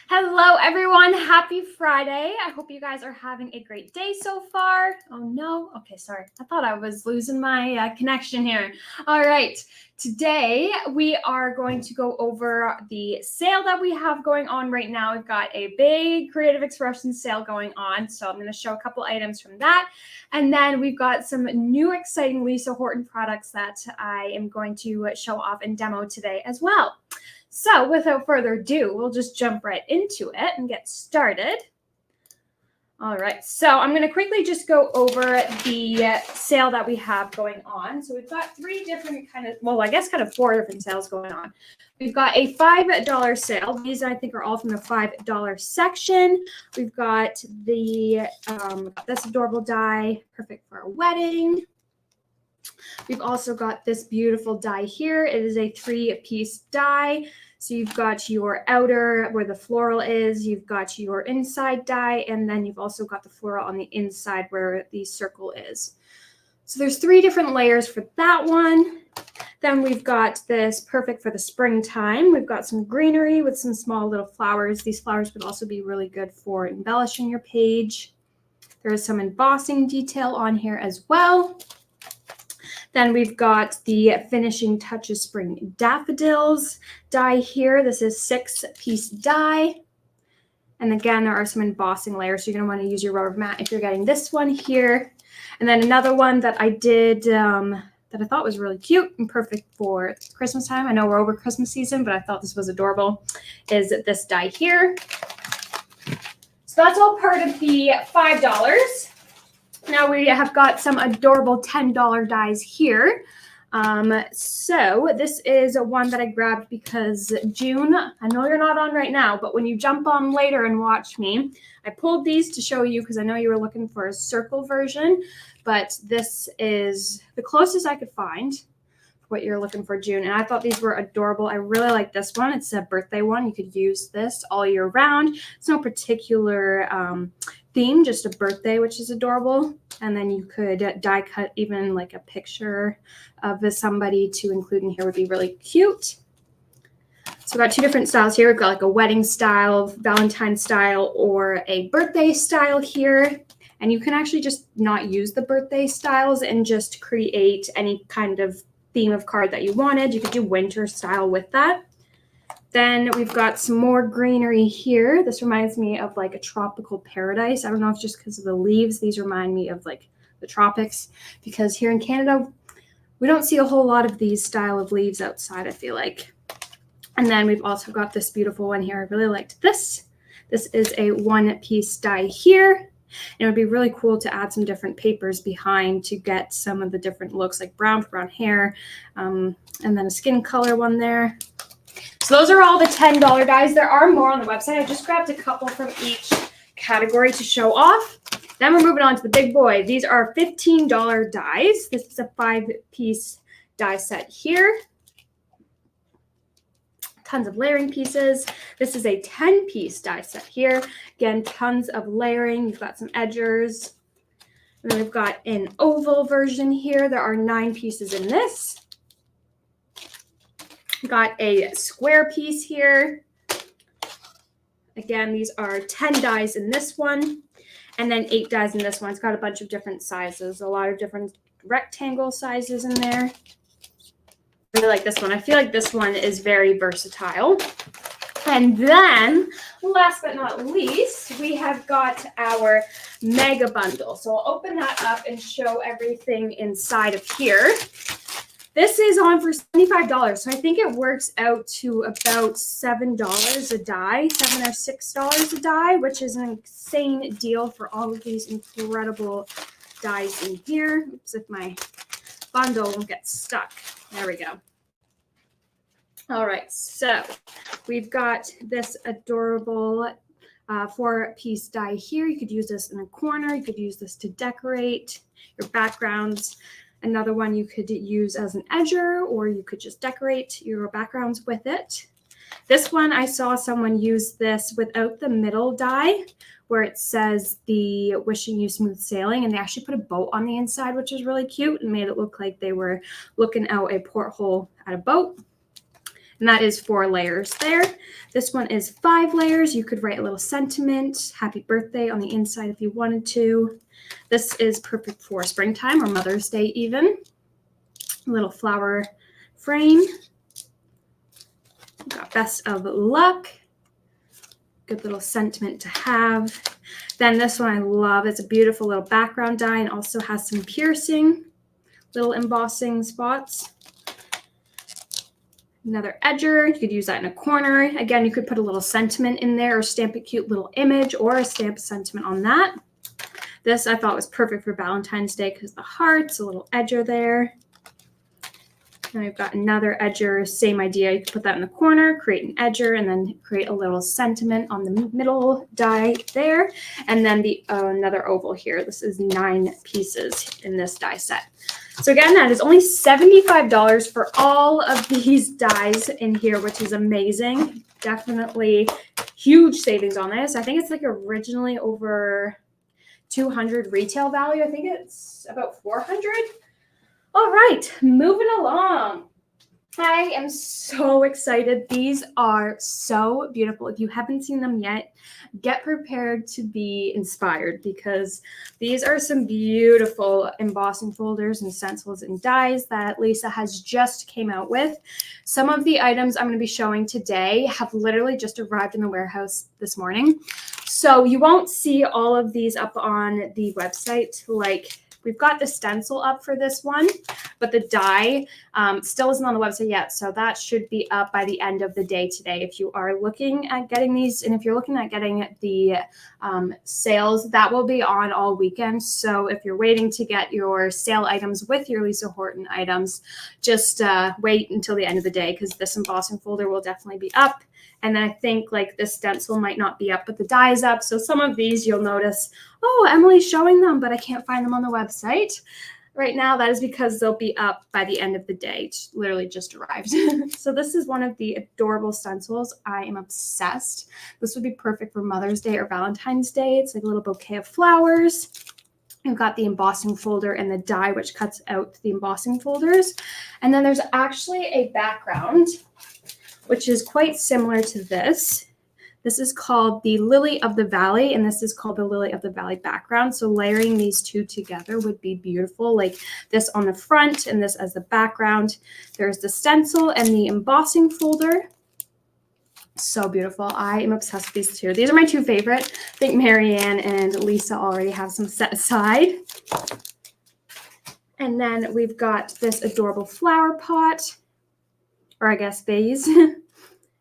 Hello, everyone. Happy Friday. I hope you guys are having a great day so far. Oh, no. Okay, sorry. I thought I was losing my connection here. All right. Today, we are going to go over the sale that we have going on right now. We've got a big creative expression sale going on. So I'm going to show a couple items from that. And then we've got some new exciting Lisa Horton products that I am going to show off and demo today as well. So without further ado, we'll just jump right into it and get started. All right, so I'm going to quickly just go over the sale that we have going on. So we've got three different kind of four different sales going on. We've got a $5 sale. These I think are all from the $5 section. We've got the this adorable die, perfect for a wedding. We've also got this beautiful die here. It is a 3-piece die. So you've got your outer where the floral is, you've got your inside die, and then you've also got the floral on the inside where the circle is. So there's 3 different layers for that one. Then we've got this perfect for the springtime. We've got some greenery with some small little flowers. These flowers would also be really good for embellishing your page. There is some embossing detail on here as well. Then we've got the Finishing Touches Spring Daffodils die here. This is 6-piece die. And again, there are some embossing layers, so you're going to want to use your rubber mat if you're getting this one here. And then another one that I did that I thought was really cute and perfect for Christmas time. I know we're over Christmas season, but I thought this was adorable, is this die here. So that's all part of the $5. Now we have got some adorable $10 dies here. So this is one that I grabbed because June, I know you're not on right now, but when you jump on later and watch me, I pulled these to show you because I know you were looking for a circle version, but this is the closest I could find for what you're looking for, June. And I thought these were adorable. I really like this one. It's a birthday one. You could use this all year round. It's no particular theme, just a birthday, which is adorable. And then you could die cut even like a picture of somebody to include in here would be really cute. So we've got 2 different styles here. We've got like a wedding style, Valentine style, or a birthday style here. And you can actually just not use the birthday styles and just create any kind of theme of card that you wanted. You could do winter style with that. Then we've got some more greenery here. This reminds me of like a tropical paradise. I don't know if it's just because of the leaves. These remind me of like the tropics because here in Canada, we don't see a whole lot of these style of leaves outside, I feel like. And then we've also got this beautiful one here. I really liked this. This is a 1-piece die here. And it would be really cool to add some different papers behind to get some of the different looks like brown for brown hair, and then a skin color one there. So those are all the $10 dies. There are more on the website. I just grabbed a couple from each category to show off. Then we're moving on to the big boy. These are $15 dies. This is a 5-piece die set here. Tons of layering pieces. This is a 10-piece die set here. Again, tons of layering. You've got some edgers. And then we've got an oval version here. There are 9 pieces in this. Got a square piece here. Again, these are 10 dies in this one, and then 8 dies in this one. It's got a bunch of different sizes, a lot of different rectangle sizes in there. I really like this one. I feel like this one is very versatile. And then, last but not least, we have got our mega bundle. So I'll open that up and show everything inside of here. This is on for $75, so I think it works out to about $7 a die, $7 or $6 a die, which is an insane deal for all of these incredible dies in here. Oops, if my bundle won't get stuck. There we go. All right, so we've got this adorable 4-piece die here. You could use this in a corner. You could use this to decorate your backgrounds. Another one you could use as an edger, or you could just decorate your backgrounds with it. This one, I saw someone use this without the middle die, where it says the wishing you smooth sailing, and they actually put a boat on the inside, which is really cute and made it look like they were looking out a porthole at a boat. And that is 4 layers there. This one is 5 layers. You could write a little sentiment, happy birthday on the inside if you wanted to. This is perfect for springtime or Mother's Day even. A little flower frame. We've got best of luck. Good little sentiment to have. Then this one I love. It's a beautiful little background die and also has some piercing, little embossing spots. Another edger. You could use that in a corner. Again, you could put a little sentiment in there or stamp a cute little image or a stamp sentiment on that. This I thought was perfect for Valentine's Day because the hearts, a little edger there. And we've got another edger, same idea. You can put that in the corner, create an edger, and then create a little sentiment on the middle die there. And then the another oval here. This is 9 pieces in this die set. So again, that is only $75 for all of these dies in here, which is amazing. Definitely huge savings on this. I think it's like originally over 200 retail value. I think it's about 400. All right, moving along. I am so excited. These are so beautiful. If you haven't seen them yet, get prepared to be inspired because these are some beautiful embossing folders and stencils and dies that Lisa has just came out with. Some of the items I'm going to be showing today have literally just arrived in the warehouse this morning. So you won't see all of these up on the website. Like we've got the stencil up for this one, but the die still isn't on the website yet. So that should be up by the end of the day today. If you are looking at getting these, and if you're looking at getting the sales, that will be on all weekend. So if you're waiting to get your sale items with your Lisa Horton items, just wait until the end of the day because this embossing folder will definitely be up. And then I think like this stencil might not be up, but the die is up. So some of these you'll notice, oh, Emily's showing them, but I can't find them on the website right now. That is because they'll be up by the end of the day. It literally just arrived. So this is one of the adorable stencils. I am obsessed. This would be perfect for Mother's Day or Valentine's Day. It's like a little bouquet of flowers. You've got the embossing folder and the die, which cuts out the embossing folders. And then there's actually a background, which is quite similar to this. This is called the Lily of the Valley, and this is called the Lily of the Valley background. So layering these two together would be beautiful, like this on the front and this as the background. There's the stencil and the embossing folder. So beautiful. I am obsessed with these two. These are my two favorite. I think Marianne and Lisa already have some set aside. And then we've got this adorable flower pot, or I guess vase.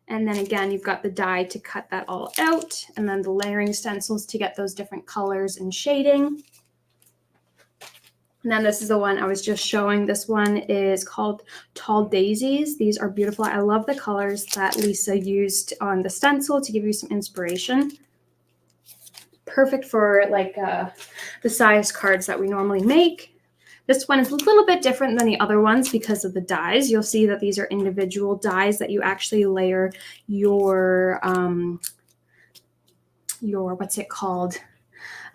And then again, you've got the die to cut that all out, and then the layering stencils to get those different colors and shading. And then this is the one I was just showing. This one is called Tall Daisies. These are beautiful. I love the colors that Lisa used on the stencil to give you some inspiration. Perfect for like the size cards that we normally make. This one is a little bit different than the other ones because of the dies. You'll see that these are individual dies that you actually layer your what's it called?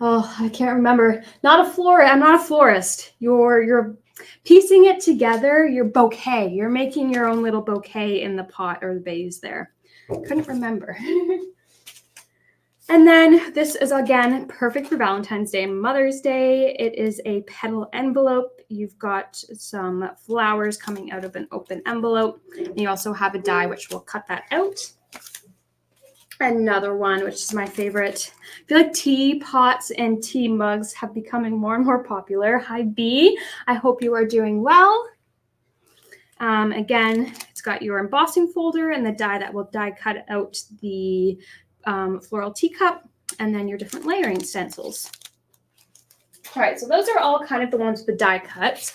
Oh, I can't remember. I'm not a florist. You're piecing it together, your bouquet. You're making your own little bouquet in the pot or the vase there. Couldn't remember. And then this is, again, perfect for Valentine's Day and Mother's Day. It is a petal envelope. You've got some flowers coming out of an open envelope. And you also have a die, which will cut that out. Another one, which is my favorite. I feel like tea pots and tea mugs have becoming more and more popular. Hi, B. I hope you are doing well. Again, it's got your embossing folder and the die that will die cut out the floral teacup, and then your different layering stencils. All right, so those are all kind of the ones with the die cuts.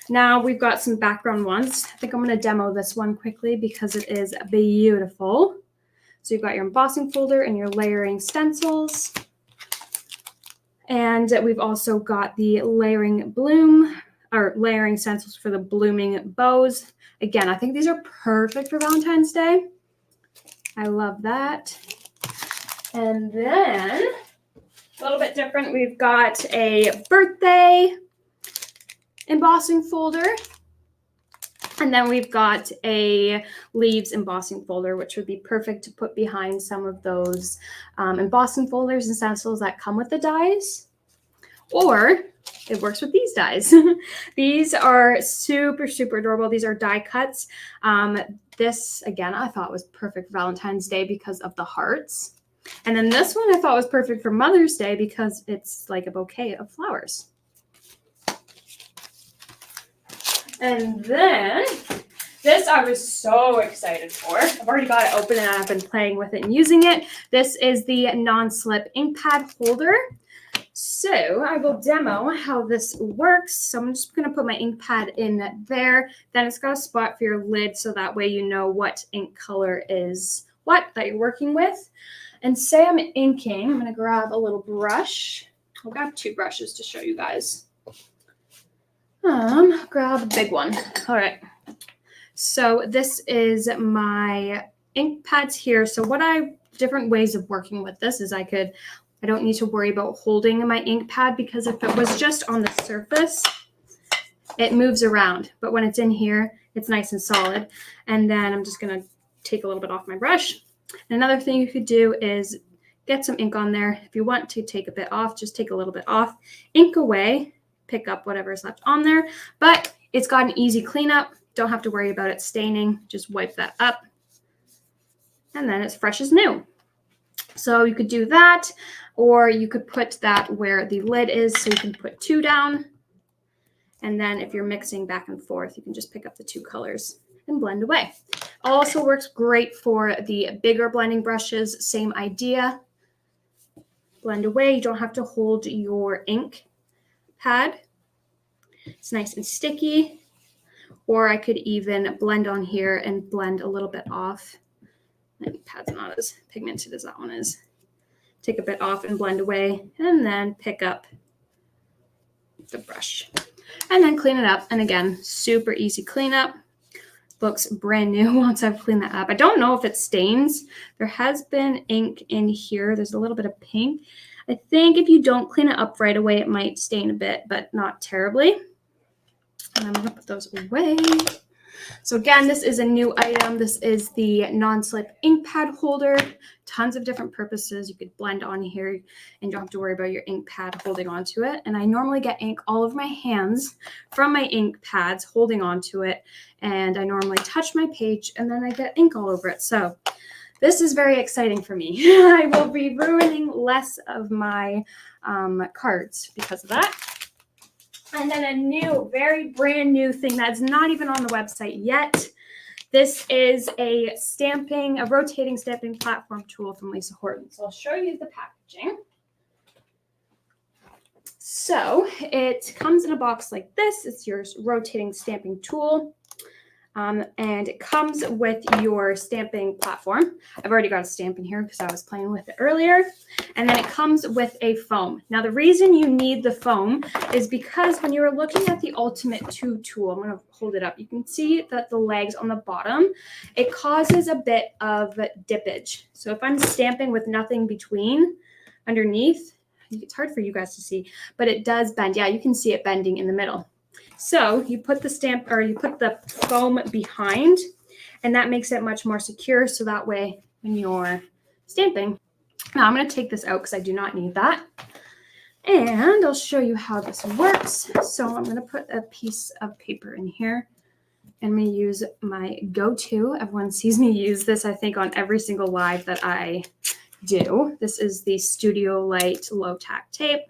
Now we've got some background ones. I think I'm going to demo this one quickly because it is beautiful. So you've got your embossing folder and your layering stencils. And we've also got the layering stencils for the blooming bows. Again, I think these are perfect for Valentine's Day. I love that. And then a little bit different, we've got a birthday embossing folder. And then we've got a leaves embossing folder, which would be perfect to put behind some of those embossing folders and stencils that come with the dies. Or it works with these dies. These are super, super adorable. These are die cuts. This, again, I thought was perfect for Valentine's Day because of the hearts. And then this one I thought was perfect for Mother's Day because it's like a bouquet of flowers. And then this I was so excited for. I've already got it open and I've been playing with it and using it. This is the non-slip ink pad holder. So I will demo how this works. So I'm just going to put my ink pad in there. Then it's got a spot for your lid so that way you know what ink color is what that you're working with. And say I'm inking, I'm going to grab a little brush. I'll grab 2 brushes to show you guys. Grab a big one. All right. So this is my ink pads here. So different ways of working with this is I don't need to worry about holding my ink pad because if it was just on the surface, it moves around. But when it's in here, it's nice and solid. And then I'm just going to take a little bit off my brush. And another thing you could do is get some ink on there. If you want to take a bit off, just take a little bit off, ink away, pick up whatever's left on there. But it's got an easy cleanup. Don't have to worry about it staining. Just wipe that up. And then it's fresh as new. So you could do that, or you could put that where the lid is. So you can put 2 down. And then if you're mixing back and forth, you can just pick up the 2 colors and blend away. Also works great for the bigger blending brushes. Same idea. Blend away. You don't have to hold your ink pad. It's nice and sticky. Or I could even blend on here and blend a little bit off. My ink pad's not as pigmented as that one is. Take a bit off and blend away, and then pick up the brush. And then clean it up. And again, super easy cleanup. Looks brand new once I've cleaned that up. I don't know if it stains. There has been ink in here. There's a little bit of pink. I think if you don't clean it up right away, it might stain a bit, but not terribly. And I'm going to put those away. So again, this is a new item. This is the non-slip ink pad holder. Tons of different purposes. You could blend on here and you don't have to worry about your ink pad holding onto it. And I normally get ink all over my hands from my ink pads holding onto it. And I normally touch my page and then I get ink all over it. So this is very exciting for me. I will be ruining less of my cards because of that. And then a new, very brand new thing that's not even on the website yet. This is a rotating stamping platform tool from Lisa Horton. So I'll show you the packaging. So it comes in a box like this. It's your rotating stamping tool. And it comes with your stamping platform. I've already got a stamp in here because I was playing with it earlier. And then it comes with a foam. Now, the reason you need the foam is because when you're looking at the Ultimate 2 tool, I'm going to hold it up. You can see that the legs on the bottom, it causes a bit of dippage. So if I'm stamping with nothing underneath, it's hard for you guys to see, but it does bend. Yeah, you can see it bending in the middle. So you put the foam behind, and that makes it much more secure. So that way when you're stamping, now I'm going to take this out because I do not need that. And I'll show you how this works. So I'm going to put a piece of paper in here. And I'm going to use my go-to. Everyone sees me use this, I think, on every single live that I do. This is the Studio Light low tack tape.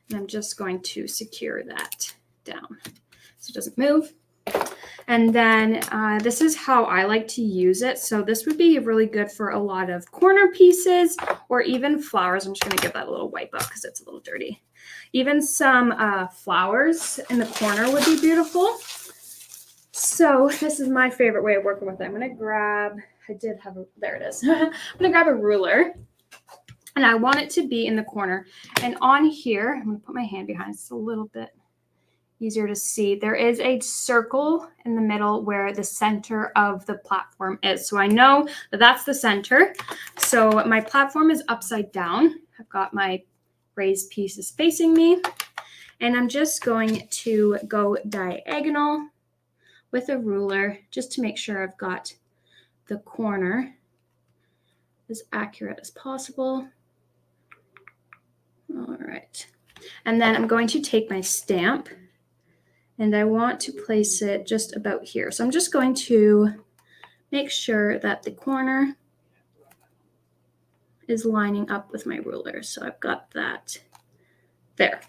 And I'm just going to secure that down so it doesn't move. And then this is how I like to use it. So this would be really good for a lot of corner pieces or even flowers. I'm just going to give that a little wipe up because it's a little dirty. Even some flowers in the corner would be beautiful. So this is my favorite way of working with it. I'm going to grab, there it is. I'm going to grab a ruler. And I want it to be in the corner. And on here, I'm going to put my hand behind. It's a little bit easier to see. There is a circle in the middle where the center of the platform is. So I know that that's the center. So my platform is upside down. I've got my raised pieces facing me. And I'm just going to go diagonal with a ruler just to make sure I've got the corner as accurate as possible. All right. And then I'm going to take my stamp and I want to place it just about here. So I'm just going to make sure that the corner is lining up with my ruler. So I've got that there.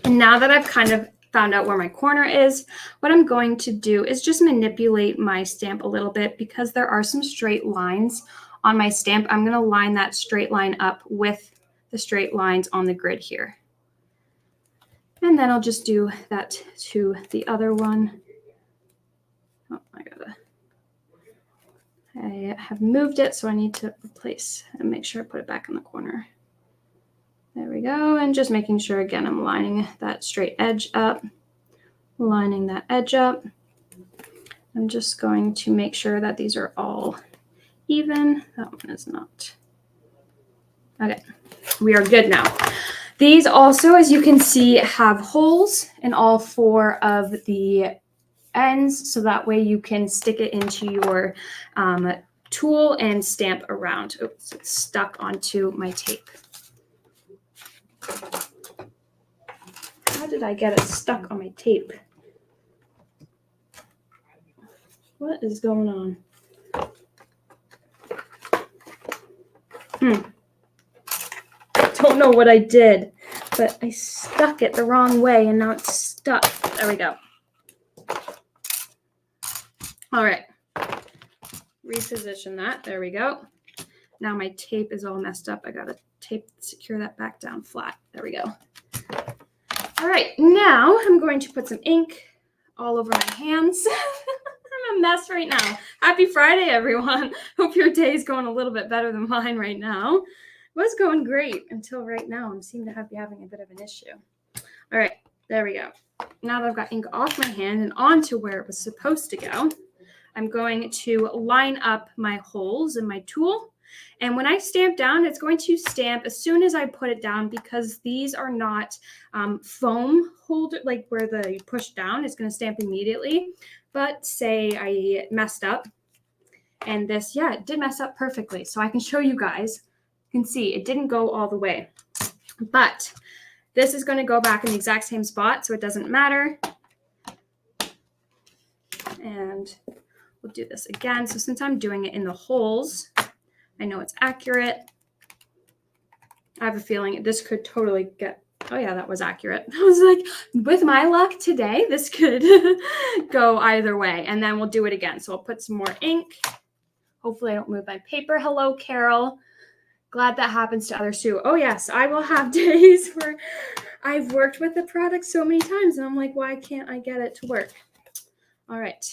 And now that I've kind of found out where my corner is, what I'm going to do is just manipulate my stamp a little bit because there are some straight lines on my stamp. I'm going to line that straight line up with the straight lines on the grid here. And then I'll just do that to the other one. Oh, I have moved it, so I need to replace and make sure I put it back in the corner. There we go. And just making sure, again, I'm lining that straight edge up, lining that edge up. I'm just going to make sure that these are all even. That one is not. Okay, we are good now. These also, as you can see, have holes in all 4 of the ends, so that way you can stick it into your tool and stamp around. Oops, it's stuck onto my tape. How did I get it stuck on my tape? What is going on? Don't know what I did, but I stuck it the wrong way and now it's stuck. There we go. All right. Reposition that. There we go. Now my tape is all messed up. I got to secure that back down flat. There we go. All right. Now I'm going to put some ink all over my hands. I'm a mess right now. Happy Friday, everyone. Hope your day is going a little bit better than mine right now. It was going great until right now. I seem to be having a bit of an issue. All right. There we go. Now that I've got ink off my hand and onto where it was supposed to go, I'm going to line up my holes in my tool. And when I stamp down, it's going to stamp as soon as I put it down because these are not foam holder, like where you push down, it's going to stamp immediately. But say I messed up and this, yeah, it did mess up perfectly. So I can show you guys. You can see it didn't go all the way. But this is going to go back in the exact same spot, so it doesn't matter. And we'll do this again. So since I'm doing it in the holes, I know it's accurate. I have a feeling this could totally get, oh yeah, that was accurate. I was like, with my luck today, this could go either way. And then we'll do it again. So I'll put some more ink. Hopefully I don't move my paper. Hello, Carol. Glad that happens to others too. Oh yes, I will have days where I've worked with the product so many times and I'm like, why can't I get it to work? All right,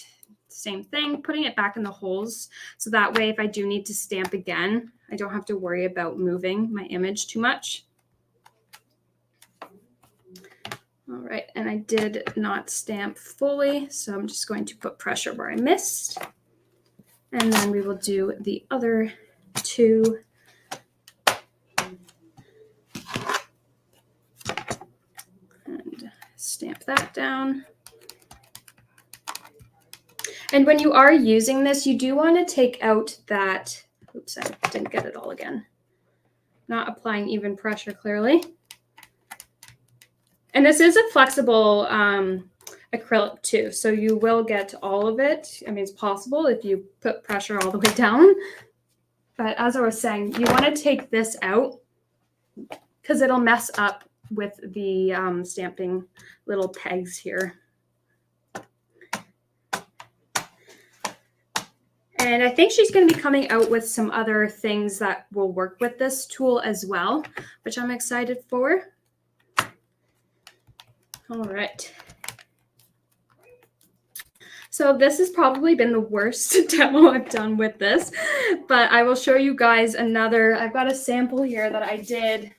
same thing, putting it back in the holes. So that way, if I do need to stamp again, I don't have to worry about moving my image too much. All right, and I did not stamp fully, so I'm just going to put pressure where I missed. And then we will do the other 2. And stamp that down. And when you are using this, you do want to take out that, oops, I didn't get it all again. Not applying even pressure clearly. And this is a flexible acrylic too, so you will get all of it. I mean, it's possible if you put pressure all the way down. But as I was saying, you want to take this out because it'll mess up with the stamping little pegs here. And I think she's going to be coming out with some other things that will work with this tool as well, which I'm excited for. All right. So this has probably been the worst demo I've done with this, but I will show you guys another. I've got a sample here that I did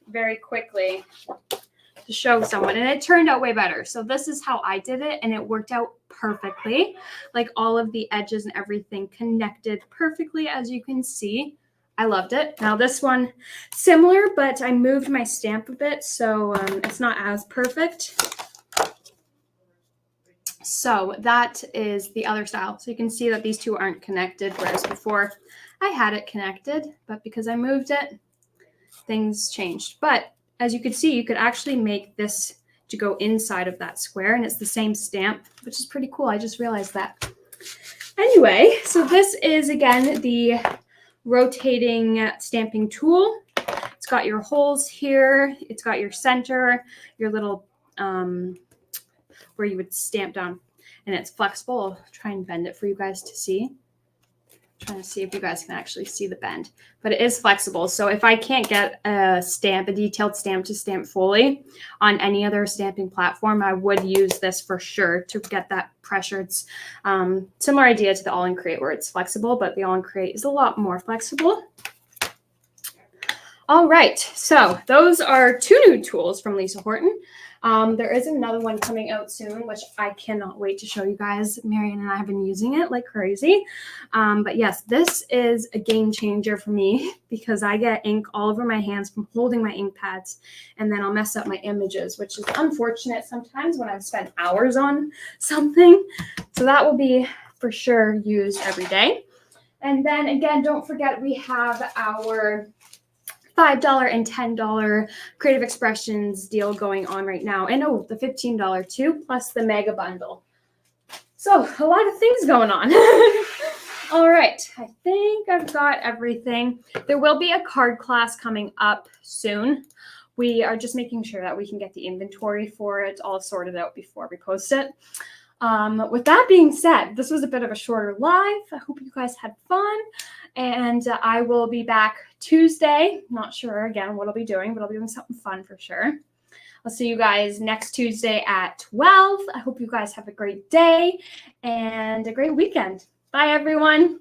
very quickly to show someone, and it turned out way better. So this is how I did it, and it worked out perfectly. Like all of the edges and everything connected perfectly, as you can see. I loved it. Now this one, similar, but I moved my stamp a bit, so it's not as perfect. So that is the other style. So you can see that these two aren't connected, whereas before I had it connected, but because I moved it, things changed. But as you could see, you could actually make this to go inside of that square, and it's the same stamp, which is pretty cool. I just realized that. Anyway, so this is, again, the rotating stamping tool. It's got your holes here. It's got your center, your little where you would stamp down, and it's flexible. I'll try and bend it for you guys to see. Trying to see if you guys can actually see the bend, but it is flexible. So if I can't get a detailed stamp to stamp fully on any other stamping platform, I would use this for sure to get that pressure. It's similar idea to the All in Create where it's flexible, but the All in Create is a lot more flexible. All right, so those are two new tools from Lisa Horton. There is another one coming out soon, which I cannot wait to show you guys. Marion and I have been using it like crazy. But yes, this is a game changer for me because I get ink all over my hands from holding my ink pads, and then I'll mess up my images, which is unfortunate sometimes when I've spent hours on something. So that will be for sure used every day. And then again, don't forget we have our $5 and $10 Creative Expressions deal going on right now. And oh, the $15 too, plus the mega bundle. So a lot of things going on. All right, I think I've got everything. There will be a card class coming up soon. We are just making sure that we can get the inventory for it all sorted out before we post it. With that being said, this was a bit of a shorter live. I hope you guys had fun. And I will be back Tuesday. Not sure, again, what I'll be doing, but I'll be doing something fun for sure. I'll see you guys next Tuesday at 12. I hope you guys have a great day and a great weekend. Bye, everyone.